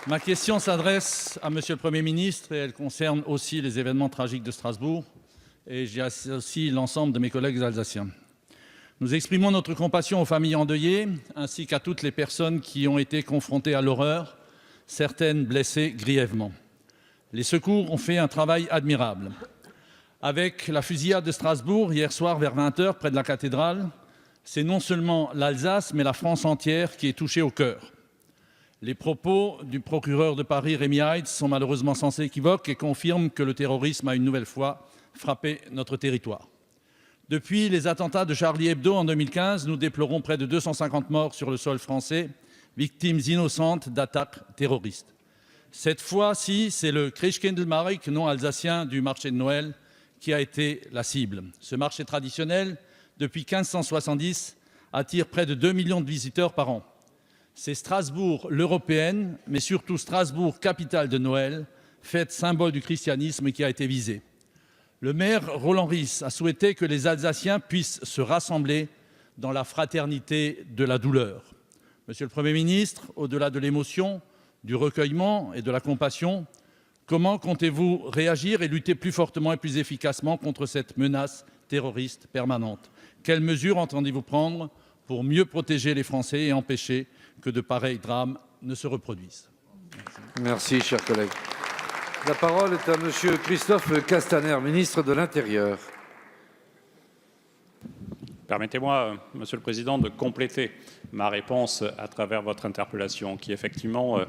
Ma question s'adresse à Monsieur le Premier ministre et elle concerne aussi les événements tragiques de Strasbourg et j'y associe l'ensemble de mes collègues alsaciens. Nous exprimons notre compassion aux familles endeuillées ainsi qu'à toutes les personnes qui ont été confrontées à l'horreur, certaines blessées grièvement. Les secours ont fait un travail admirable. Avec la fusillade de Strasbourg hier soir vers 20 h près de la cathédrale, c'est non seulement l'Alsace mais la France entière qui est touchée au cœur. Les propos du procureur de Paris, Rémi Heitz, sont malheureusement sans équivoque et confirment que le terrorisme a une nouvelle fois frappé notre territoire. Depuis les attentats de Charlie Hebdo en 2015, nous déplorons près de 250 morts sur le sol français, victimes innocentes d'attaques terroristes. Cette fois-ci, c'est le Christkindlmarkt, nom alsacien du marché de Noël, qui a été la cible. Ce marché traditionnel, depuis 1570, attire près de 2 millions de visiteurs par an. C'est Strasbourg, l'européenne, mais surtout Strasbourg, capitale de Noël, fête symbole du christianisme, qui a été visée. Le maire Roland Ries a souhaité que les Alsaciens puissent se rassembler dans la fraternité de la douleur. Monsieur le Premier ministre, au-delà de l'émotion, du recueillement et de la compassion, comment comptez-vous réagir et lutter plus fortement et plus efficacement contre cette menace terroriste permanente? Quelles mesures entendez-vous prendre pour mieux protéger les Français et empêcher que de pareils drames ne se reproduisent? Merci, cher collègue. La parole est à Monsieur Christophe Castaner, ministre de l'Intérieur. Permettez-moi, Monsieur le Président, de compléter ma réponse à travers votre interpellation qui, effectivement,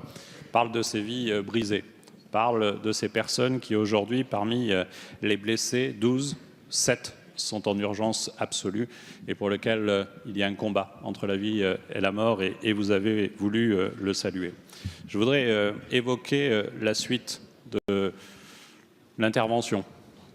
parle de ces vies brisées, parle de ces personnes qui, aujourd'hui, parmi les blessés, 12, 7 sont en urgence absolue et pour lequel il y a un combat entre la vie et la mort et vous avez voulu le saluer. Je voudrais évoquer la suite de l'intervention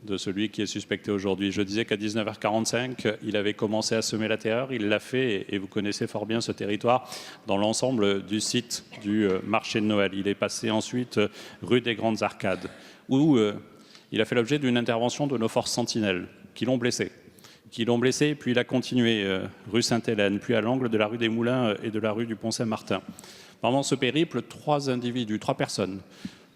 de celui qui est suspecté aujourd'hui. Je disais qu'à 19h45, il avait commencé à semer la terreur. Il l'a fait, et vous connaissez fort bien ce territoire, dans l'ensemble du site du marché de Noël. Il est passé ensuite rue des Grandes Arcades, où il a fait l'objet d'une intervention de nos forces sentinelles, qui l'ont blessé, puis il a continué rue Sainte-Hélène, puis à l'angle de la rue des Moulins et de la rue du Pont-Saint-Martin. Pendant ce périple, 3 individus, 3 personnes,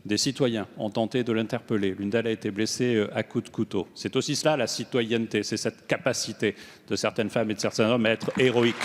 des citoyens ont tenté de l'interpeller. L'une d'elles a été blessée à coups de couteau. C'est aussi cela la citoyenneté, c'est cette capacité de certaines femmes et de certains hommes à être héroïques.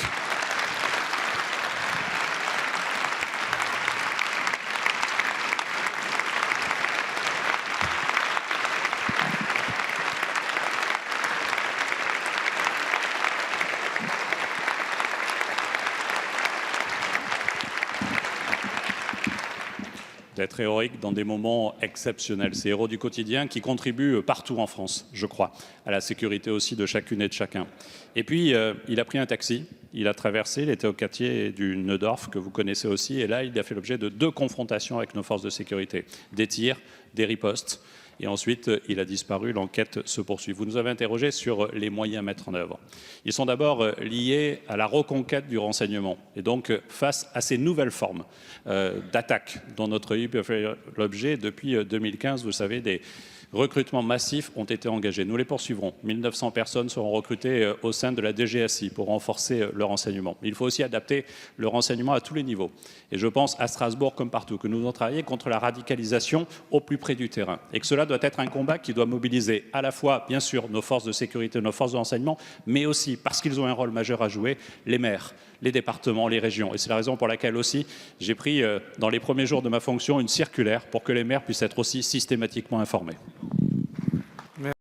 D'être héroïque dans des moments exceptionnels. Ces héros du quotidien qui contribuent partout en France, je crois, à la sécurité aussi de chacune et de chacun. Et puis, il a pris un taxi, il a traversé, il était au quartier du Neudorf, que vous connaissez aussi, et là, il a fait l'objet de 2 confrontations avec nos forces de sécurité. Des tirs, des ripostes, et ensuite, il a disparu, l'enquête se poursuit. Vous nous avez interrogé sur les moyens à mettre en œuvre. Ils sont d'abord liés à la reconquête du renseignement. Et donc, face à ces nouvelles formes d'attaques dont notre pays peut faire l'objet, depuis 2015, vous savez, des recrutements massifs ont été engagés. Nous les poursuivrons. 1900 personnes seront recrutées au sein de la DGSI pour renforcer le renseignement. Il faut aussi adapter le renseignement à tous les niveaux. Et je pense à Strasbourg comme partout, que nous devons travailler contre la radicalisation au plus près du terrain. Et que cela doit être un combat qui doit mobiliser à la fois, bien sûr, nos forces de sécurité, nos forces de renseignement, mais aussi, parce qu'ils ont un rôle majeur à jouer, les maires, les départements, les régions. Et c'est la raison pour laquelle aussi j'ai pris, dans les premiers jours de ma fonction, une circulaire pour que les maires puissent être aussi systématiquement informés.